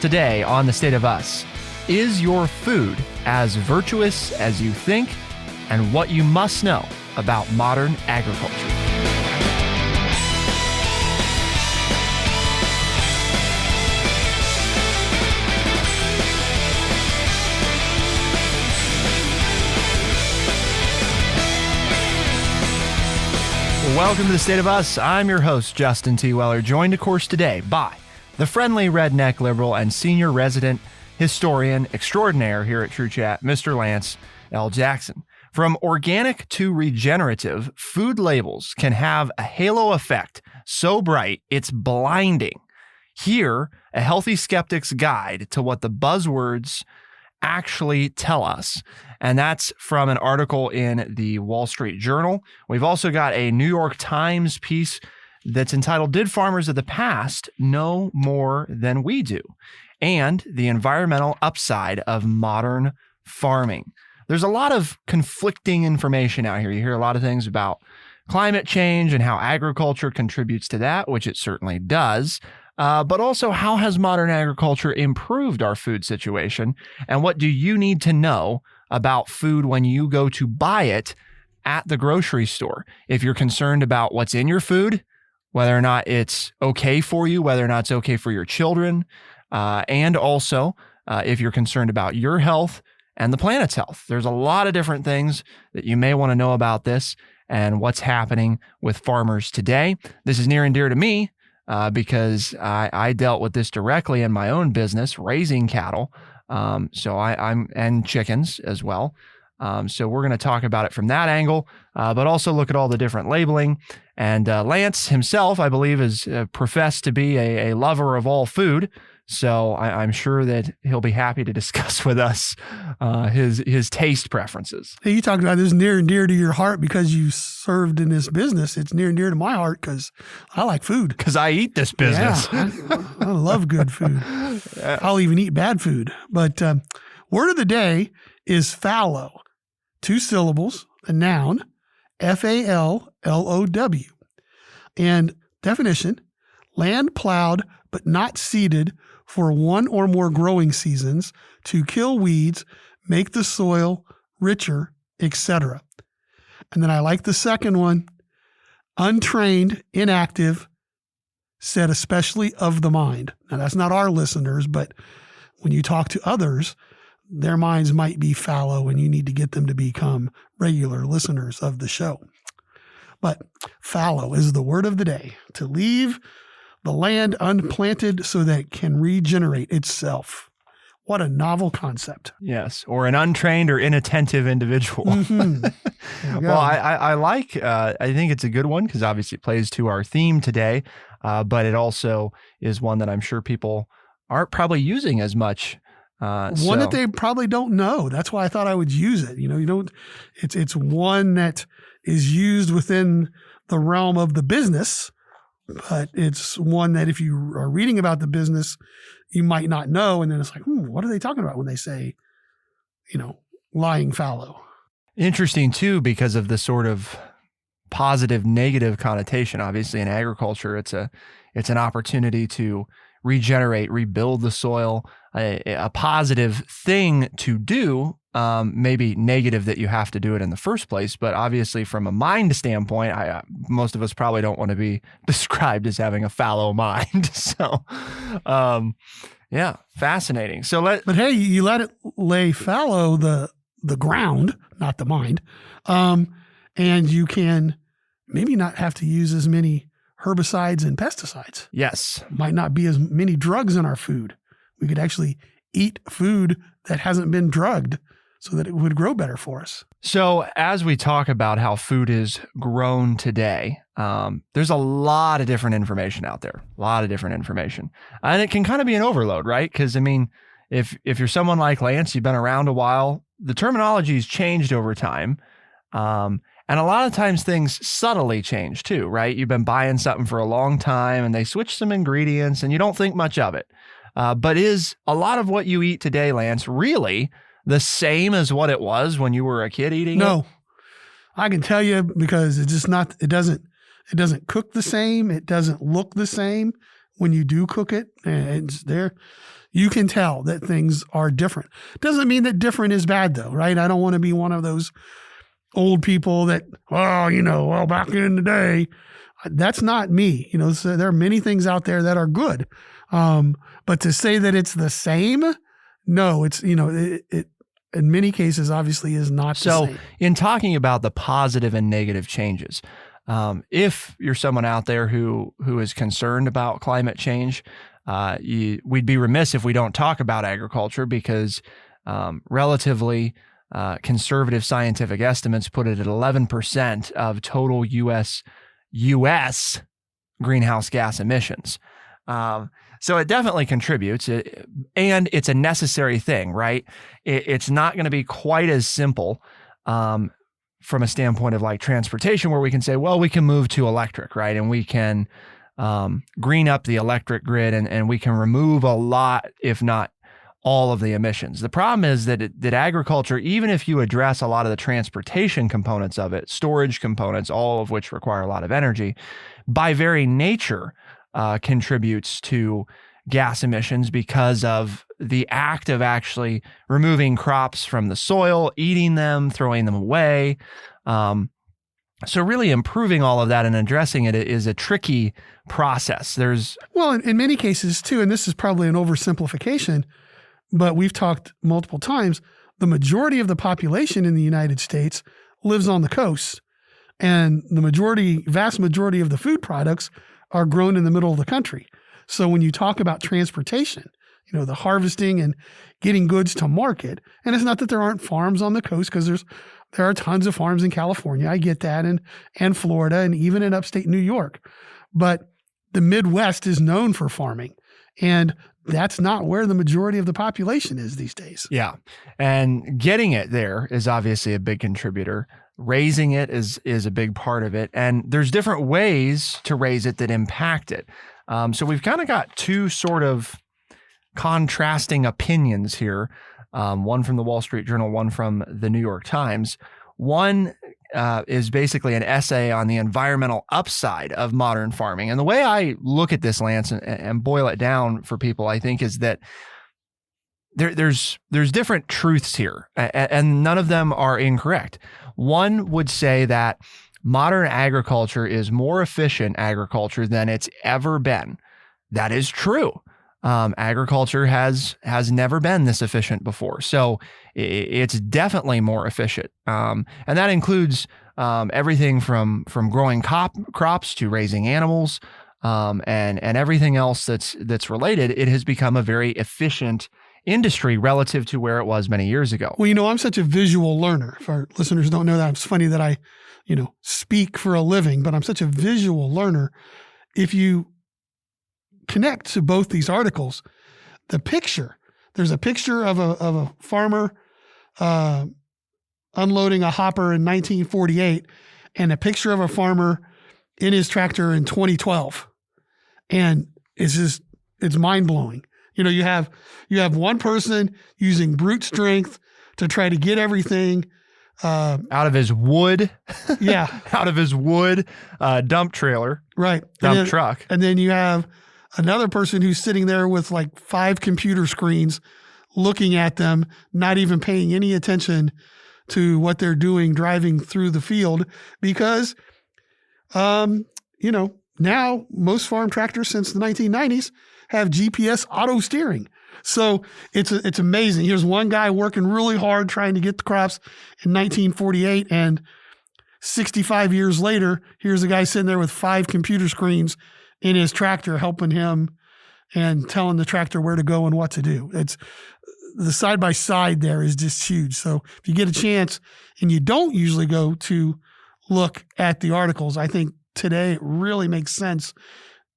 Today on The State of Us, is your food as virtuous as you think, and what you must know about modern agriculture? Welcome to The State of Us. I'm your host, Justin T. Weller, joined, of course, today by the friendly redneck liberal and senior resident historian extraordinaire here at True Chat, Mr. Lance L. Jackson. From organic to regenerative, food labels can have a halo effect so bright it's blinding. Here, a healthy skeptic's guide to what the buzzwords actually tell us. And that's from an article in the Wall Street Journal. We've also got a New York Times piece that's entitled, "Did Farmers of the Past Know More Than We Do?" And the environmental upside of modern farming. There's a lot of conflicting information out here. You hear a lot of things about climate change and how agriculture contributes to that, which it certainly does. But also, how has modern agriculture improved our food situation? And what do you need to know about food when you go to buy it at the grocery store? If you're concerned about what's in your food, whether or not it's okay for you, whether or not it's okay for your children, and also if you're concerned about your health and the planet's health. There's a lot of different things that you may want to know about this and what's happening with farmers today. This is near and dear to me because I dealt with this directly in my own business, raising cattle. And chickens as well. So we're going to talk about it from that angle, but also look at all the different labeling. And Lance himself, I believe, is professed to be a lover of all food. So I'm sure that he'll be happy to discuss with us his taste preferences. Hey, you talked about this near and dear to your heart because you served in this business. It's near and dear to my heart because I like food. Because I eat this business. Yeah, I love good food. I'll even eat bad food. But word of the day is fallow. 2 syllables, a noun, Fallow. And definition, land plowed but not seeded for 1 or more growing seasons to kill weeds, make the soil richer, etc. And then I like the second one, untrained, inactive, said especially of the mind. Now that's not our listeners, but when you talk to others, their minds might be fallow and you need to get them to become regular listeners of the show. But fallow is the word of the day, to leave the land unplanted so that it can regenerate itself. What a novel concept. Yes, or an untrained or inattentive individual. Mm-hmm. Well, I think it's a good one because obviously it plays to our theme today, but it also is one that I'm sure people aren't probably using as much. One that they probably don't know. That's why I thought I would use it. It's one that is used within the realm of the business, but it's one that if you are reading about the business, you might not know. And then it's like, what are they talking about when they say, lying fallow? Interesting too, because of the sort of positive, negative connotation. Obviously in agriculture, it's an opportunity to regenerate, rebuild the soil, a positive thing to do, maybe negative that you have to do it in the first place. But obviously from a mind standpoint, most of us probably don't want to be described as having a fallow mind. So, yeah, fascinating. But hey, you let it lay fallow the ground, not the mind. And you can maybe not have to use as many herbicides and pesticides. Yes. Might not be as many drugs in our food. We could actually eat food that hasn't been drugged so that it would grow better for us. So as we talk about how food is grown today, there's a lot of different information out there, and it can kind of be an overload, right? Because if you're someone like Lance, you've been around a while, the terminology has changed over time. And a lot of times things subtly change too, right? You've been buying something for a long time and they switch some ingredients and you don't think much of it. But is a lot of what you eat today, Lance, really the same as what it was when you were a kid eating it? No, I can tell you because it's just not, it doesn't cook the same. It doesn't look the same. when you do cook it, and it's there, you can tell that things are different. Doesn't mean that different is bad though, right? I don't want to be one of those old people that, well, back in the day. That's not me. So there are many things out there that are good. But to say that it's the same, no, it's, it in many cases obviously is not the same. So in talking about the positive and negative changes, if you're someone out there who is concerned about climate change, we'd be remiss if we don't talk about agriculture, because relatively conservative scientific estimates put it at 11% of total U.S. greenhouse gas emissions. So it definitely contributes, and it's a necessary thing, right? It's not going to be quite as simple from a standpoint of like transportation, where we can say, well, we can move to electric, right? And we can green up the electric grid, and we can remove a lot, if not all, of the emissions. The problem is that agriculture, even if you address a lot of the transportation components of it, storage components, all of which require a lot of energy, by very nature contributes to gas emissions because of the act of actually removing crops from the soil, eating them, throwing them away. So really improving all of that and addressing it is a tricky process. Well, in many cases too, and this is probably an oversimplification, but we've talked multiple times, the majority of the population in the United States lives on the coast, and the vast majority of the food products are grown in the middle of the country. So when you talk about transportation, the harvesting and getting goods to market, and it's not that there aren't farms on the coast, because there are tons of farms in California. I get that, and Florida, and even in upstate New York. But the Midwest is known for farming, and that's not where the majority of the population is these days. Yeah. And getting it there is obviously a big contributor. Raising it is a big part of it. And there's different ways to raise it that impact it. So we've kind of got two sort of contrasting opinions here. One from the Wall Street Journal, one from the New York Times. One is basically an essay on the environmental upside of modern farming. And the way I look at this, Lance, and boil it down for people, I think, is that there's different truths here, and none of them are incorrect. One would say that modern agriculture is more efficient agriculture than it's ever been. That is true. Agriculture has never been this efficient before. So it's definitely more efficient. And that includes everything from growing crops to raising animals, and everything else that's related. It has become a very efficient industry relative to where it was many years ago. Well, I'm such a visual learner. If our listeners don't know that, it's funny that I, speak for a living, but I'm such a visual learner. If you connect to both these articles, there's a picture of a farmer unloading a hopper in 1948, and a picture of a farmer in his tractor in 2012. And it's mind blowing. You have one person using brute strength to try to get everything out of his wood. Yeah. Out of his wood dump trailer. Right. Truck. And then you have another person who's sitting there with like 5 computer screens, looking at them, not even paying any attention to what they're doing, driving through the field, because, now most farm tractors since the 1990s have GPS auto steering. So it's amazing. Here's one guy working really hard trying to get the crops in 1948, and 65 years later, here's a guy sitting there with 5 computer screens in his tractor, helping him and telling the tractor where to go and what to do. It's the side by side there is just huge. So if you get a chance, and you don't usually go to look at the articles, I think today it really makes sense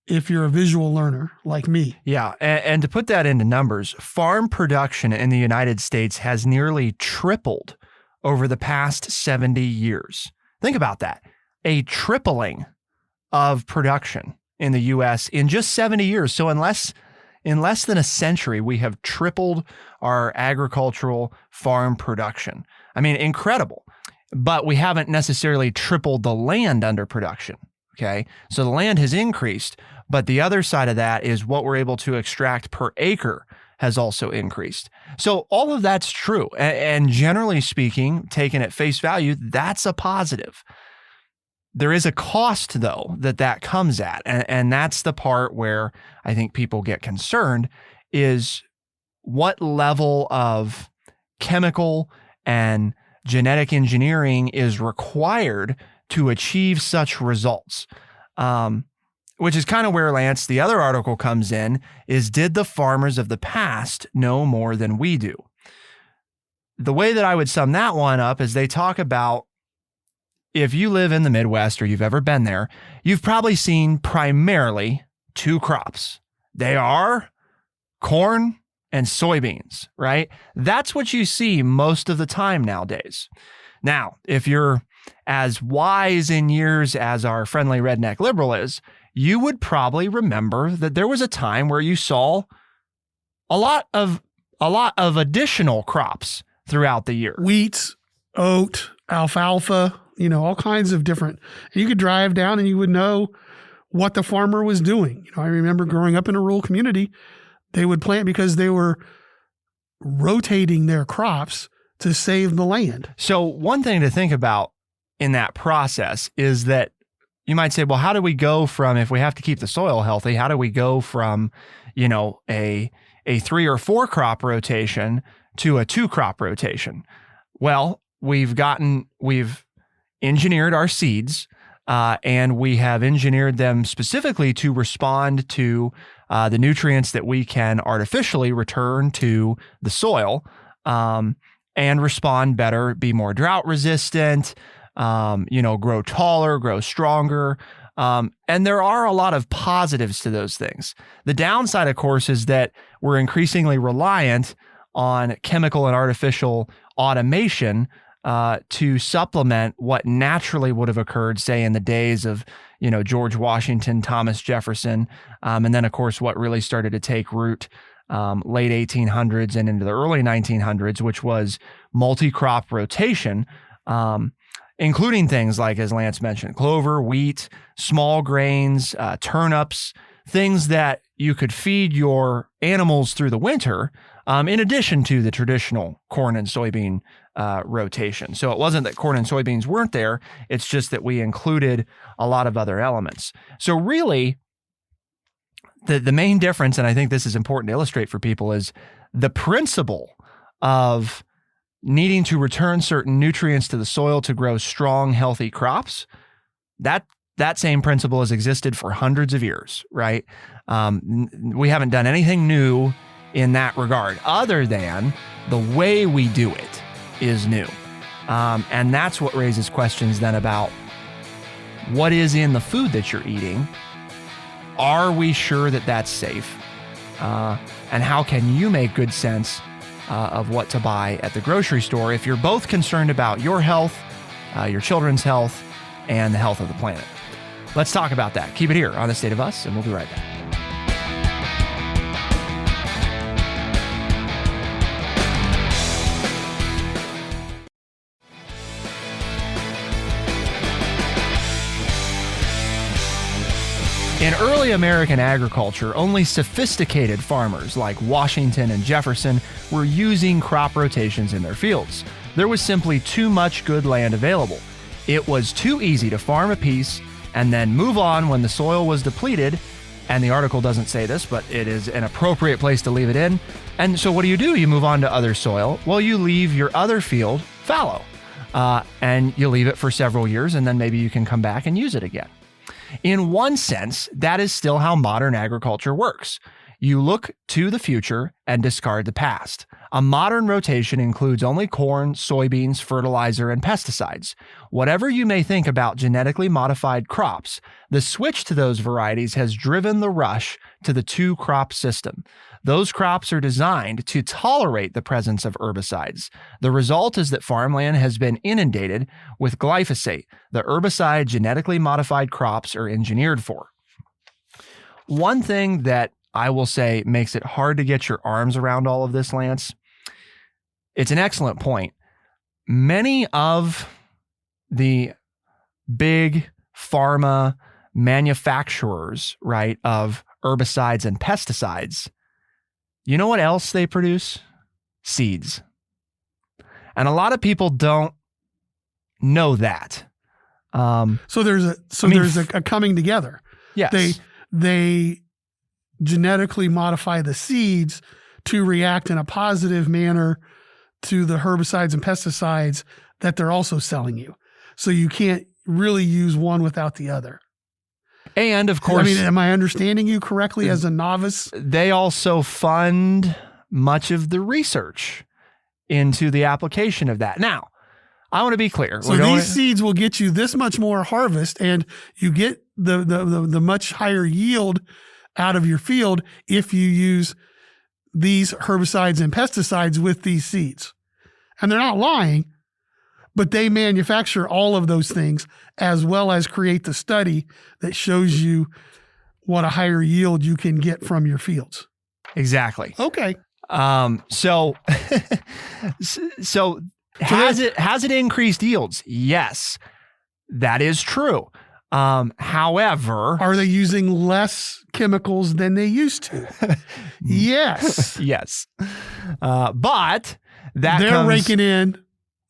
if you're a visual learner like me. Yeah. And to put that into numbers, farm production in the United States has nearly tripled over the past 70 years. Think about that. A tripling of production in the U.S. in just 70 years. So in less than a century, we have tripled our agricultural farm production. I mean, incredible. But we haven't necessarily tripled the land under production. Okay. So the land has increased, But the other side of that is what we're able to extract per acre has also increased. So all of that's true. And generally speaking, taken at face value, that's a positive. There is a cost, though, that comes at. And that's the part where I think people get concerned is what level of chemical and genetic engineering is required to achieve such results. Which is kind of where, Lance, the other article comes in, is did the farmers of the past know more than we do? The way that I would sum that one up is they talk about if you live in the Midwest or you've ever been there, you've probably seen primarily two crops. They are corn and soybeans, right? That's what you see most of the time nowadays. Now, if you're as wise in years as our friendly redneck liberal is, you would probably remember that there was a time where you saw a lot of additional crops throughout the year. Wheat, oat, alfalfa, all kinds of different. And you could drive down and you would know what the farmer was doing. I remember growing up in a rural community, they would plant because they were rotating their crops to save the land. So one thing to think about in that process is that you might say, well, how do we go from, if we have to keep the soil healthy, how do we go from, a 3 or 4 crop rotation to a 2 crop rotation? Well, we've engineered our seeds, and we have engineered them specifically to respond to the nutrients that we can artificially return to the soil, and respond better, be more drought resistant, grow taller, grow stronger. And there are a lot of positives to those things. The downside, of course, is that we're increasingly reliant on chemical and artificial automation to supplement what naturally would have occurred, say, in the days of, George Washington, Thomas Jefferson, and then, of course, what really started to take root late 1800s and into the early 1900s, which was multi-crop rotation, including things like, as Lance mentioned, clover, wheat, small grains, turnips, things that you could feed your animals through the winter, in addition to the traditional corn and soybean rotation. So it wasn't that corn and soybeans weren't there. It's just that we included a lot of other elements. So really, the main difference, and I think this is important to illustrate for people, is the principle of needing to return certain nutrients to the soil to grow strong, healthy crops. That same principle has existed for hundreds of years, right? We haven't done anything new in that regard, other than the way we do it is new. And that's what raises questions then about what is in the food that you're eating. Are we sure that that's safe? And how can you make good sense of what to buy at the grocery store if you're both concerned about your health, your children's health, and the health of the planet? Let's talk about that. Keep it here on The State of Us, and we'll be right back. In early American agriculture, only sophisticated farmers like Washington and Jefferson were using crop rotations in their fields. There was simply too much good land available. It was too easy to farm a piece and then move on when the soil was depleted. And the article doesn't say this, but it is an appropriate place to leave it in. And so what do? You move on to other soil. Well, you leave your other field fallow, and you leave it for several years, and then maybe you can come back and use it again. In one sense, that is still how modern agriculture works. You look to the future and discard the past. A modern rotation includes only corn, soybeans, fertilizer, and pesticides. Whatever you may think about genetically modified crops, the switch to those varieties has driven the rush to the 2-crop system. Those crops are designed to tolerate the presence of herbicides. The result is that farmland has been inundated with glyphosate, the herbicide genetically modified crops are engineered for. One thing that I will say makes it hard to get your arms around all of this, Lance, it's an excellent point. Many of the big pharma manufacturers, right, of herbicides and pesticides, you know what else they produce? Seeds. And a lot of people don't know that. So there's a coming together. Yes. They genetically modify the seeds to react in a positive manner to the herbicides and pesticides that they're also selling you. So you can't really use one without the other. And of course, I mean, am I understanding you correctly as a novice? They also fund much of the research into the application of that. Now, I want to be clear. So these seeds will get you this much more harvest, and you get the much higher yield out of your field if you use these herbicides and pesticides with these seeds. And they're not lying, but they manufacture all of those things as well as create the study that shows you what a higher yield you can get from your fields. Exactly. Okay. So has it increased yields? Yes, that is true. However, are they using less chemicals than they used to? Yes. Yes. But they're raking in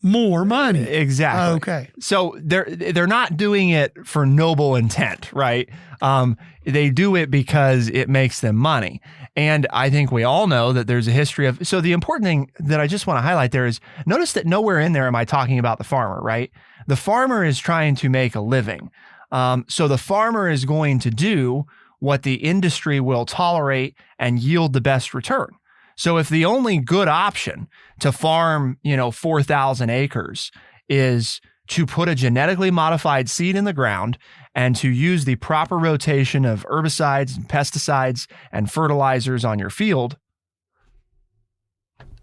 more money. Exactly. Okay. So they're not doing it for noble intent, right? They do it because it makes them money. And I think we all know that there's a history of, so the important thing that I just want to highlight there is notice that nowhere in there am I talking about the farmer, right? The farmer is trying to make a living. So the farmer is going to do what the industry will tolerate and yield the best return. So if the only good option to farm, 4,000 acres is to put a genetically modified seed in the ground and to use the proper rotation of herbicides and pesticides and fertilizers on your field,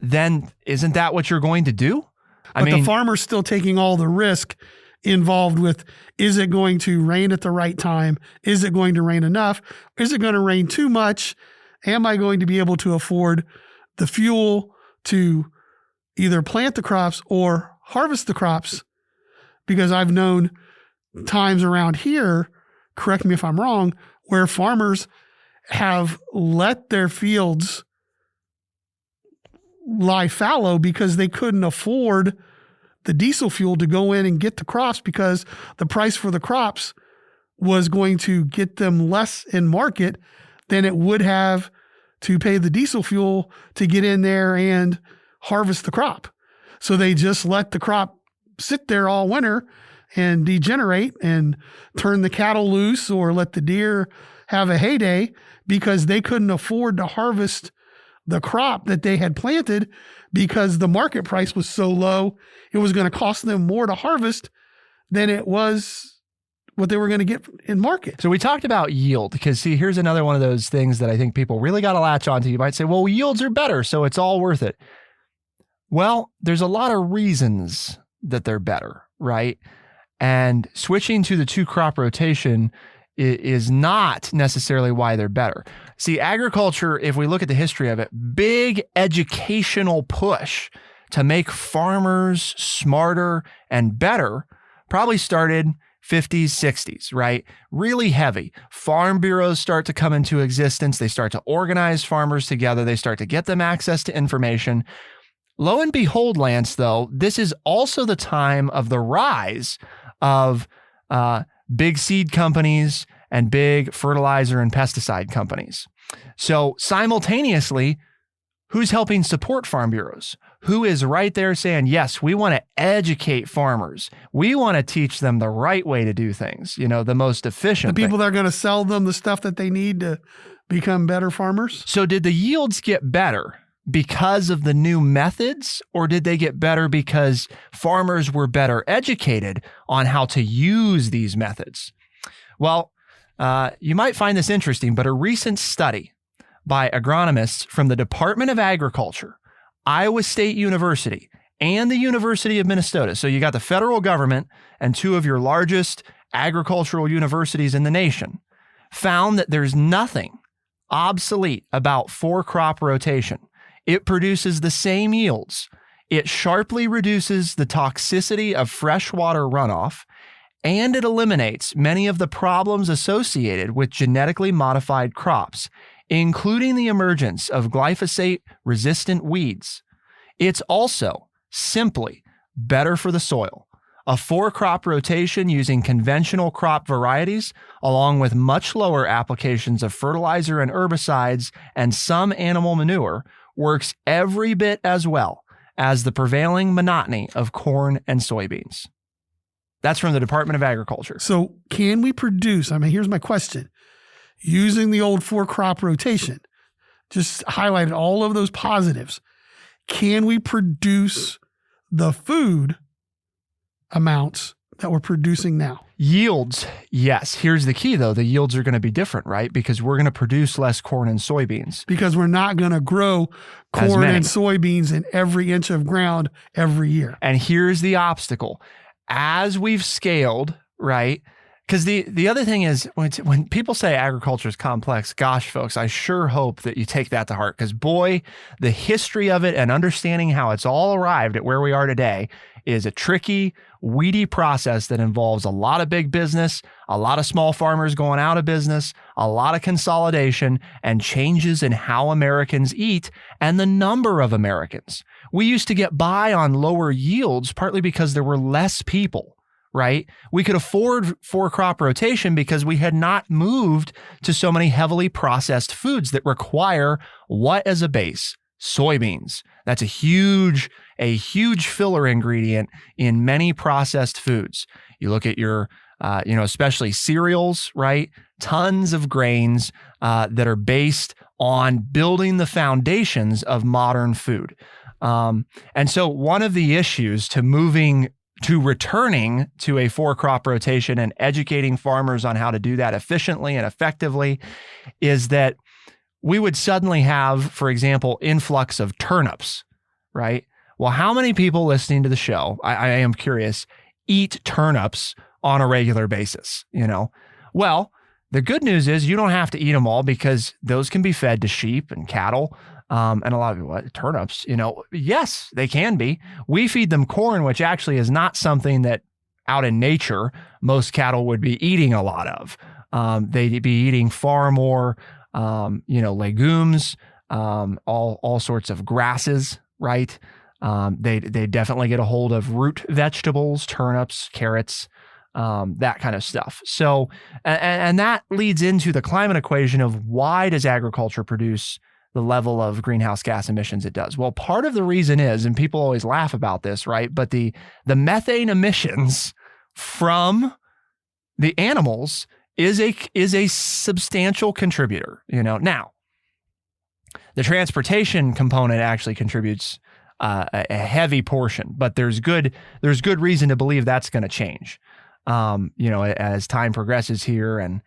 then isn't that what you're going to do? But the farmer's still taking all the risk involved with, is it going to rain at the right time? Is it going to rain enough? Is it going to rain too much? Am I going to be able to afford the fuel to either plant the crops or harvest the crops? Because I've known times around here, correct me if I'm wrong, where farmers have let their fields lie fallow because they couldn't afford the diesel fuel to go in and get the crops, because the price for the crops was going to get them less in market than it would have to pay the diesel fuel to get in there and harvest the crop. So they just let the crop sit there all winter and degenerate and turn the cattle loose or let the deer have a heyday because they couldn't afford to harvest the crop that they had planted because the market price was so low, it was going to cost them more to harvest than it was what they were going to get in market. So we talked about yield because, see, here's another one of those things that I think people really got to latch onto. You might say, well, yields are better, so it's all worth it. Well, there's a lot of reasons that they're better, right? And switching to the 2-crop rotation is not necessarily why they're better. See, agriculture, if we look at the history of it, big educational push to make farmers smarter and better probably started 50s, 60s, right? Really heavy. Farm bureaus start to come into existence. They start to organize farmers together. They start to get them access to information. Lo and behold, Lance, though, this is also the time of the rise of big seed companies and big fertilizer and pesticide companies. So simultaneously, who's helping support farm bureaus? Who is right there saying, yes, we want to educate farmers. We want to teach them the right way to do things, the most efficient. The people that are going to sell them the stuff that they need to become better farmers. So did the yields get better because of the new methods, or did they get better because farmers were better educated on how to use these methods? Well, you might find this interesting, but a recent study by agronomists from the Department of Agriculture, Iowa State University, and the University of Minnesota. So you got the federal government and 2 of your largest agricultural universities in the nation, found that there's nothing obsolete about 4-crop rotation. It produces the same yields. It sharply reduces the toxicity of freshwater runoff, and it eliminates many of the problems associated with genetically modified crops, including the emergence of glyphosate-resistant weeds. It's also simply better for the soil. A 4-crop rotation using conventional crop varieties, along with much lower applications of fertilizer and herbicides and some animal manure, works every bit as well as the prevailing monotony of corn and soybeans. That's from the Department of Agriculture. So can we produce, here's my question, using the old 4-crop rotation, just highlighted all of those positives, can we produce the food amounts that we're producing now? Yields, yes. Here's the key, though. The yields are going to be different, right? Because we're going to produce less corn and soybeans. Because we're not going to grow corn and soybeans in every inch of ground every year. And here's the obstacle. As we've scaled, right? Because the other thing is, when people say agriculture is complex, gosh, folks, I sure hope that you take that to heart. Because boy, the history of it and understanding how it's all arrived at where we are today is a tricky, weedy process that involves a lot of big business, a lot of small farmers going out of business, a lot of consolidation, and changes in how Americans eat and the number of Americans. We used to get by on lower yields partly because there were less people, right? We could afford 4-crop rotation because we had not moved to so many heavily processed foods that require what as a base? Soybeans. That's a huge filler ingredient in many processed foods. You look at your, especially cereals, right? Tons of grains that are based on building the foundations of modern food. And so one of the issues to returning to a 4-crop rotation and educating farmers on how to do that efficiently and effectively is that we would suddenly have, for example, influx of turnips, right? Well, how many people listening to the show, I am curious, eat turnips on a regular basis, Well, the good news is you don't have to eat them all because those can be fed to sheep and cattle. And a lot of people, turnips, yes, they can be. We feed them corn, which actually is not something that out in nature, most cattle would be eating a lot of. They'd be eating far more, legumes, all sorts of grasses, right? They definitely get a hold of root vegetables, turnips, carrots, that kind of stuff. So, and that leads into the climate equation of why does agriculture produce the level of greenhouse gas emissions it does? Well, part of the reason is, and people always laugh about this, right? But the methane emissions from the animals is a substantial contributor, Now, the transportation component actually contributes a heavy portion, but there's good reason to believe that's going to change. As time progresses here and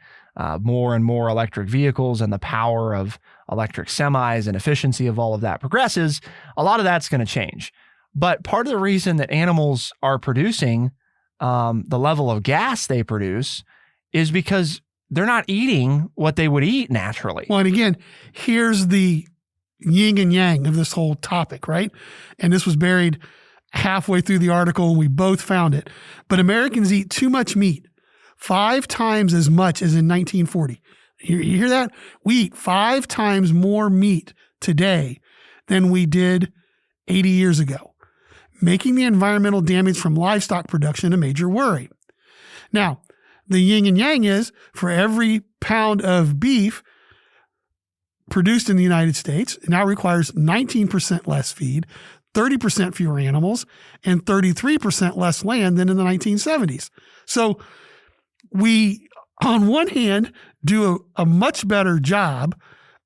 more and more electric vehicles and the power of electric semis and efficiency of all of that progresses, a lot of that's going to change. But part of the reason that animals are producing the level of gas they produce is because they're not eating what they would eat naturally. Well, and again, here's the yin and yang of this whole topic, right? And this was buried halfway through the article and we both found it. But Americans eat too much meat, 5 times as much as in 1940. You hear that? We eat 5 times more meat today than we did 80 years ago, making the environmental damage from livestock production a major worry. Now, the yin and yang is for every pound of beef produced in the United States, it now requires 19% less feed, 30% fewer animals, and 33% less land than in the 1970s. So we, on one hand, do a much better job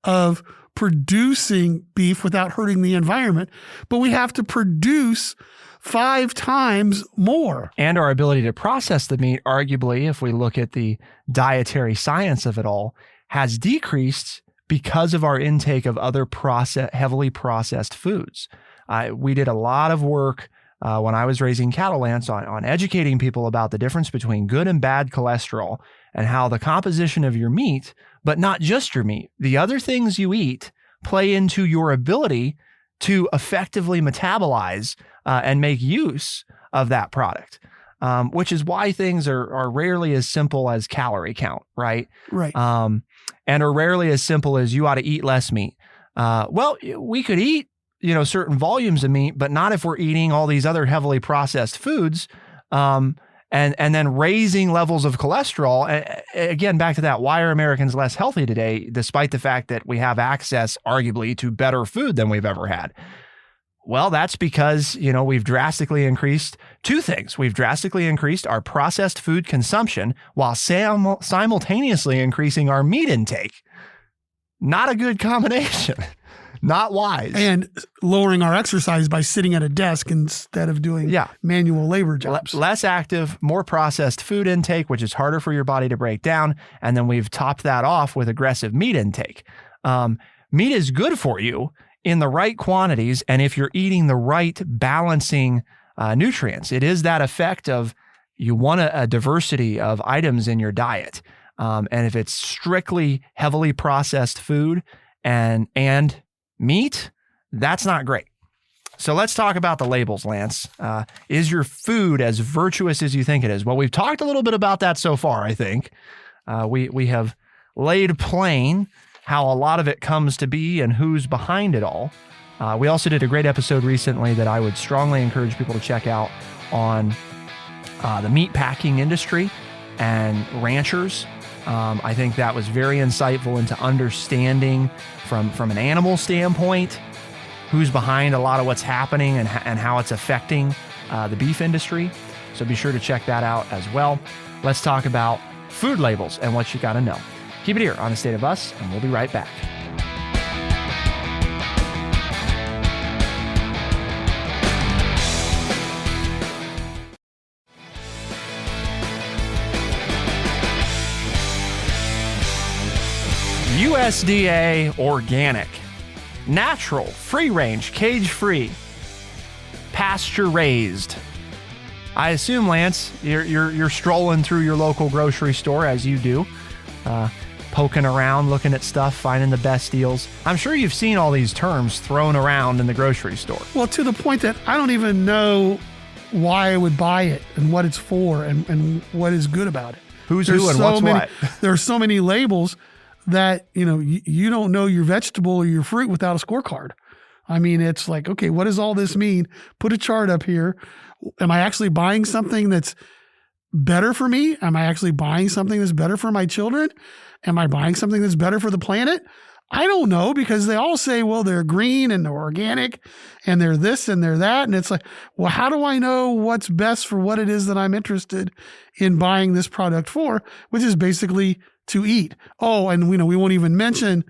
of producing beef without hurting the environment, but we have to produce 5 times more. And our ability to process the meat, arguably, if we look at the dietary science of it all, has decreased because of our intake of other heavily processed foods. We did a lot of work when I was raising cattle, Lance, on educating people about the difference between good and bad cholesterol and how the composition of your meat, but not just your meat, the other things you eat play into your ability to effectively metabolize and make use of that product. which is why things are rarely as simple as calorie count, right? Right. And are rarely as simple as you ought to eat less meat. Well, we could eat, certain volumes of meat, but not if we're eating all these other heavily processed foods. And then raising levels of cholesterol. Again, back to that, why are Americans less healthy today, despite the fact that we have access, arguably, to better food than we've ever had? Well, that's because, we've drastically increased two things. We've drastically increased our processed food consumption while simultaneously increasing our meat intake. Not a good combination. Not wise. And lowering our exercise by sitting at a desk instead of doing manual labor jobs. Less active, more processed food intake, which is harder for your body to break down. And then we've topped that off with aggressive meat intake. Meat is good for you in the right quantities, and if you're eating the right balancing nutrients. It is that effect of you want a diversity of items in your diet. And if it's strictly heavily processed food and meat, that's not great. So let's talk about the labels, Lance. Is your food as virtuous as you think it is? Well, we've talked a little bit about that so far, I think. We have laid plain how a lot of it comes to be and who's behind it all. We also did a great episode recently that I would strongly encourage people to check out on the meat packing industry and ranchers. I think that was very insightful into understanding from an animal standpoint who's behind a lot of what's happening and how it's affecting the beef industry. So be sure to check that out as well. Let's talk about food labels and what you got to know. Keep it here on The State of Us, and we'll be right back. USDA Organic, natural, free range, cage free, pasture raised. I assume, Lance, you're strolling through your local grocery store as you do, poking around, looking at stuff, finding the best deals. I'm sure you've seen all these terms thrown around in the grocery store. Well, to the point that I don't even know why I would buy it and what it's for and what is good about it. Who's who and what's what. There are so many labels that, you don't know your vegetable or your fruit without a scorecard. I mean, it's like, okay, what does all this mean? Put a chart up here. Am I actually buying something that's better for me? Am I actually buying something that's better for my children? Am I buying something that's better for the planet? I don't know, because they all say, well, they're green and they're organic and they're this and they're that. And it's like, well, how do I know what's best for what it is that I'm interested in buying this product for, which is basically to eat. Oh, and we won't even mention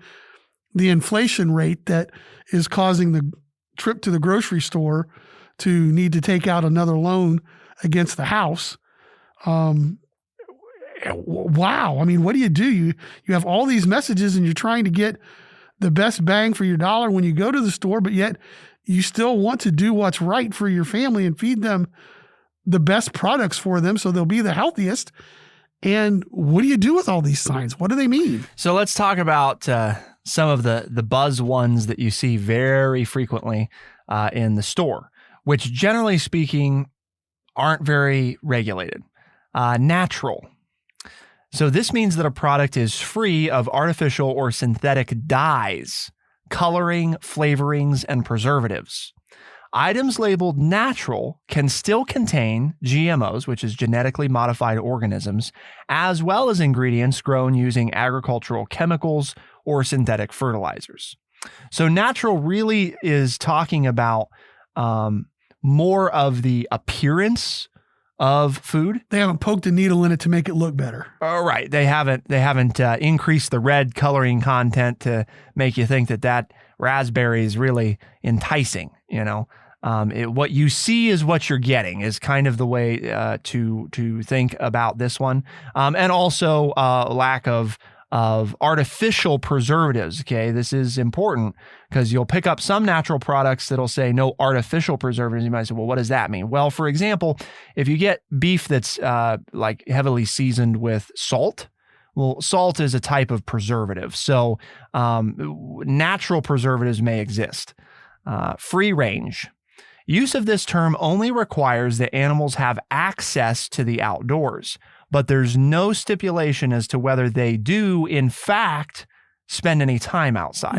the inflation rate that is causing the trip to the grocery store to need to take out another loan against the house. Wow. I mean, what do? You have all these messages and you're trying to get the best bang for your dollar when you go to the store, but yet you still want to do what's right for your family and feed them the best products for them so they'll be the healthiest. And what do you do with all these signs? What do they mean? So let's talk about some of the buzz ones that you see very frequently in the store, which generally speaking aren't very regulated. Natural. So this means that a product is free of artificial or synthetic dyes, coloring, flavorings, and preservatives. Items labeled natural can still contain GMOs, which is genetically modified organisms, as well as ingredients grown using agricultural chemicals or synthetic fertilizers. So natural really is talking about more of the appearance of food. They haven't poked a needle in it to make it look better. Oh, right. They haven't increased the red coloring content to make you think that raspberry is really enticing. What you see is what you're getting is kind of the way to think about this one. And also lack of artificial preservatives. Okay, this is important because you'll pick up some natural products that'll say no artificial preservatives. You might say, well, what does that mean? Well, for example, if you get beef that's like heavily seasoned with salt, well, salt is a type of preservative. So natural preservatives may exist. Free range. Use of this term only requires that animals have access to the outdoors, but there's no stipulation as to whether they do, in fact, spend any time outside.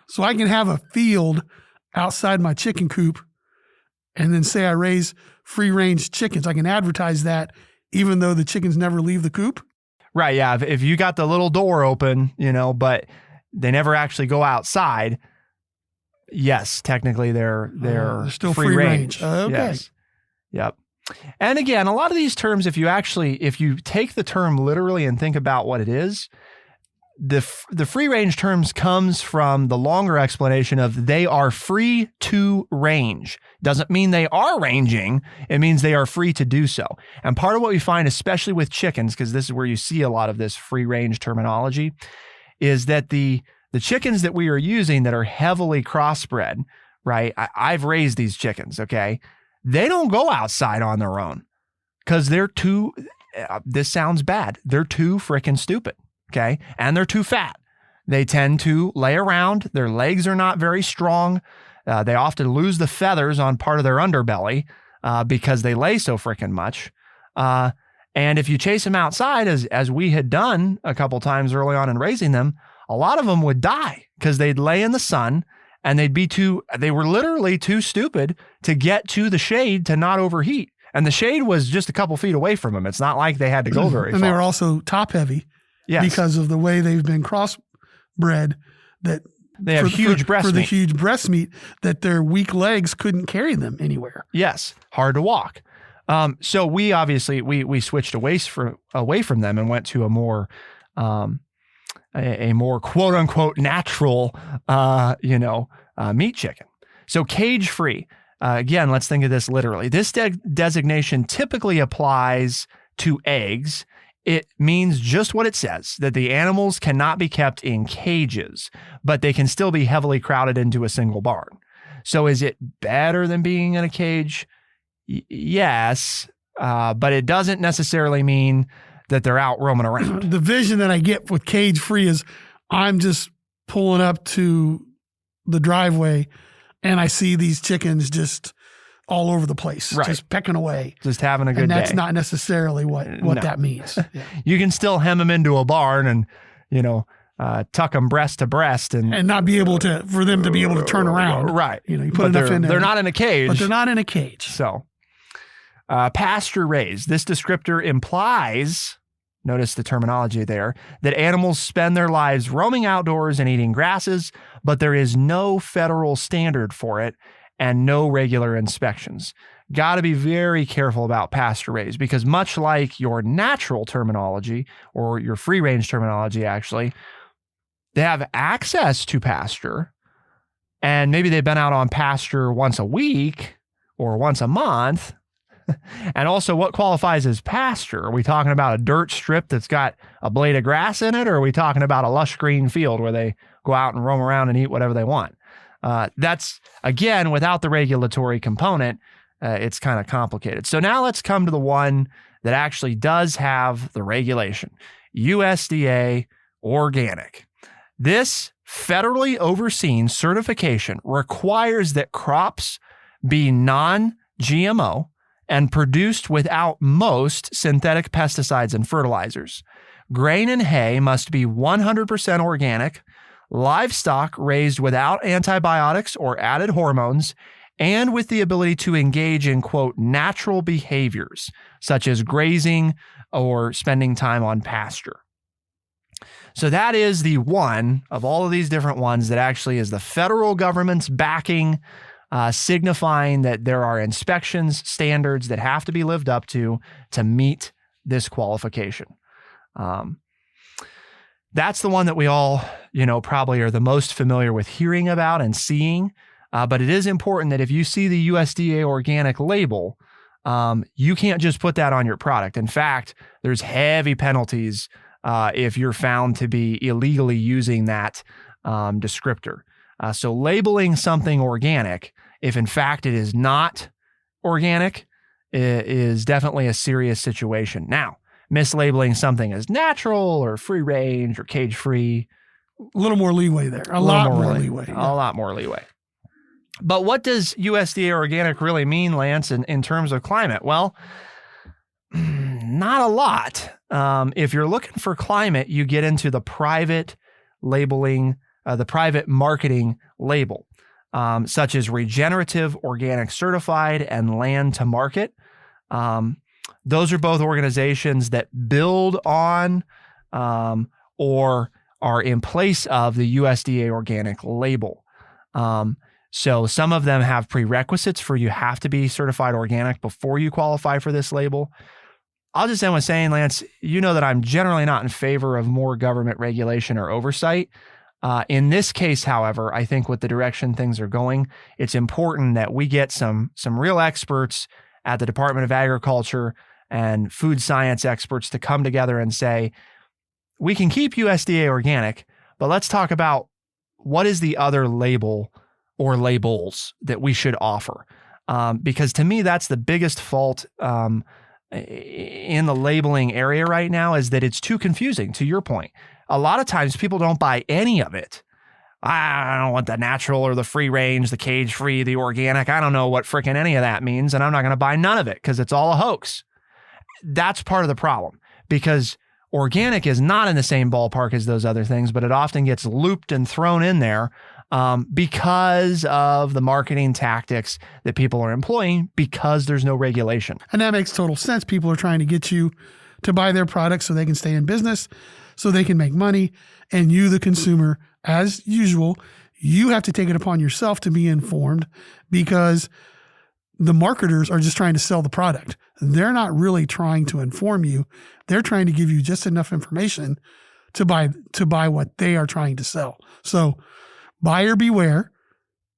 So I can have a field outside my chicken coop and then say I raise free-range chickens. I can advertise that even though the chickens never leave the coop? Right, yeah. If you got the little door open, but they never actually go outside, yes, technically they're still free range. Okay. Yes. Yep. And again, a lot of these terms, if you take the term literally and think about what it is, the free range terms comes from the longer explanation of they are free to range. Doesn't mean they are ranging. It means they are free to do so. And part of what we find, especially with chickens, because this is where you see a lot of this free range terminology, is that the chickens that we are using that are heavily crossbred, right? I've raised these chickens, okay? They don't go outside on their own because they're too, this sounds bad, they're too freaking stupid, okay? And they're too fat. They tend to lay around. Their legs are not very strong. They often lose the feathers on part of their underbelly because they lay so freaking much. And if you chase them outside, as we had done a couple times early on in raising them, a lot of them would die because they'd lay in the sun and they were literally too stupid to get to the shade to not overheat. And the shade was just a couple feet away from them. It's not like they had to go very far. And they were also top heavy because of the way they've been crossbred, that they have huge breast meat. For the huge breast meat, that their weak legs couldn't carry them anywhere. Yes, hard to walk. So we obviously we switched away from them and went to a more quote unquote natural meat chicken. So cage free. Again, let's think of this literally. This designation typically applies to eggs. It means just what it says, that the animals cannot be kept in cages, but they can still be heavily crowded into a single barn. So is it better than being in a cage? Yes, but it doesn't necessarily mean that they're out roaming around. The vision that I get with cage free is I'm just pulling up to the driveway and I see these chickens just all over the place, just pecking away. Just having a good day. And that's not necessarily what that means. Yeah. You can still hem them into a barn and, tuck them breast to breast and not be able to, for them to be able to turn around. Right. You put enough in there. They're not in a cage. But they're not in a cage. So, pasture raised. This descriptor implies, notice the terminology there, that animals spend their lives roaming outdoors and eating grasses, but there is no federal standard for it and no regular inspections. Got to be very careful about pasture raised because much like your natural terminology or your free range terminology, actually, they have access to pasture and maybe they've been out on pasture once a week or once a month. And also, what qualifies as pasture? Are we talking about a dirt strip that's got a blade of grass in it, or are we talking about a lush green field where they go out and roam around and eat whatever they want? That's, again, without the regulatory component, it's kind of complicated. So now let's come to the one that actually does have the regulation. USDA Organic. This federally overseen certification requires that crops be non-GMO and produced without most synthetic pesticides and fertilizers. Grain and hay must be 100% organic, livestock raised without antibiotics or added hormones, and with the ability to engage in, quote, natural behaviors, such as grazing or spending time on pasture. So that is the one of all of these different ones that actually is the federal government's backing, signifying that there are inspections standards that have to be lived up to meet this qualification. That's the one that we all, probably are the most familiar with hearing about and seeing. But it is important that if you see the USDA organic label, you can't just put that on your product. In fact, there's heavy penalties if you're found to be illegally using that descriptor. So labeling something organic, if in fact it is not organic, is definitely a serious situation. Now, mislabeling something as natural or free range or cage free, a little more leeway there. A lot more leeway. A lot more leeway. But what does USDA Organic really mean, Lance, in terms of climate? Well, not a lot. If you're looking for climate, you get into the private labeling, the private marketing label, such as Regenerative Organic Certified and Land to Market. Those are both organizations that build on or are in place of the USDA Organic label. So some of them have prerequisites for you have to be certified organic before you qualify for this label. I'll just end with saying, Lance, you know that I'm generally not in favor of more government regulation or oversight. In this case, however, I think with the direction things are going, it's important that we get some real experts at the Department of Agriculture and food science experts to come together and say, we can keep USDA organic, but let's talk about what is the other label or labels that we should offer. Because to me, that's the biggest fault in the labeling area right now, is that it's too confusing, to your point. A lot of times people don't buy any of it. I don't want the natural or the free range, the cage free, the organic. I don't know what frickin' any of that means. And I'm not going to buy none of it because it's all a hoax. That's part of the problem, because organic is not in the same ballpark as those other things, but it often gets looped and thrown in there because of the marketing tactics that people are employing, because there's no regulation. And that makes total sense. People are trying to get you to buy their products so they can stay in business, so they can make money. And you, the consumer, as usual, you have to take it upon yourself to be informed, because the marketers are just trying to sell the product. They're not really trying to inform you. They're trying to give you just enough information to buy what they are trying to sell. So buyer beware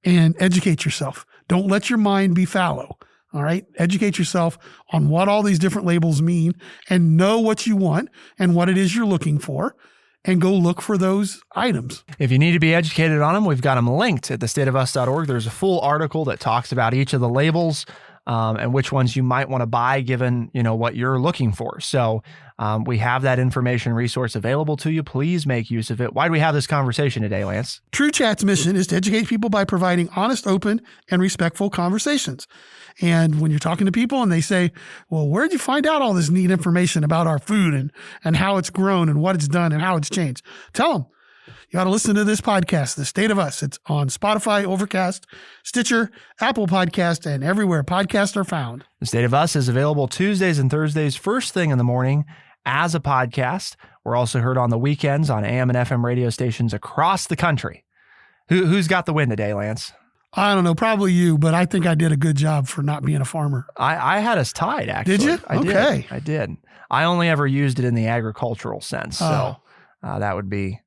and educate yourself. Don't let your mind be fallow. All right. Educate yourself on what all these different labels mean, and know what you want and what it is you're looking for, and go look for those items. If you need to be educated on them, we've got them linked at thestateofus.org. There's a full article that talks about each of the labels and which ones you might want to buy given, what you're looking for. So we have that information resource available to you. Please make use of it. Why do we have this conversation today, Lance? True Chat's mission is to educate people by providing honest, open, and respectful conversations. And when you're talking to people and they say, well, where'd you find out all this neat information about our food and how it's grown and what it's done and how it's changed? Tell them. You got to listen to this podcast, The State of Us. It's on Spotify, Overcast, Stitcher, Apple Podcast, and everywhere podcasts are found. The State of Us is available Tuesdays and Thursdays, first thing in the morning, as a podcast. We're also heard on the weekends on AM and FM radio stations across the country. Who's got the win today, Lance? I don't know, probably you, but I think I did a good job for not being a farmer. I had us tied, actually. Did you? Okay. I did. I only ever used it in the agricultural sense, so that'd be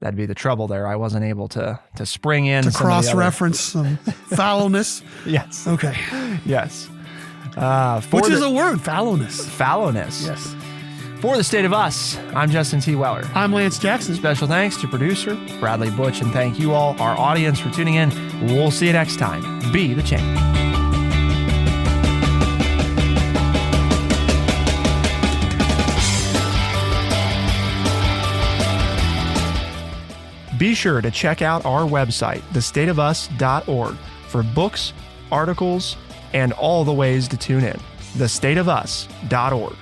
the trouble there. I wasn't able to spring in to cross-reference some fallowness. Yes. Okay. Yes. Which is a word, fallowness. Fallowness. Yes. For The State of Us, I'm Justin T. Weller. I'm Lance Jackson. Special thanks to producer Bradley Butch, and thank you all, our audience, for tuning in. We'll see you next time. Be the change. Be sure to check out our website, thestateofus.org, for books, articles, and all the ways to tune in. thestateofus.org.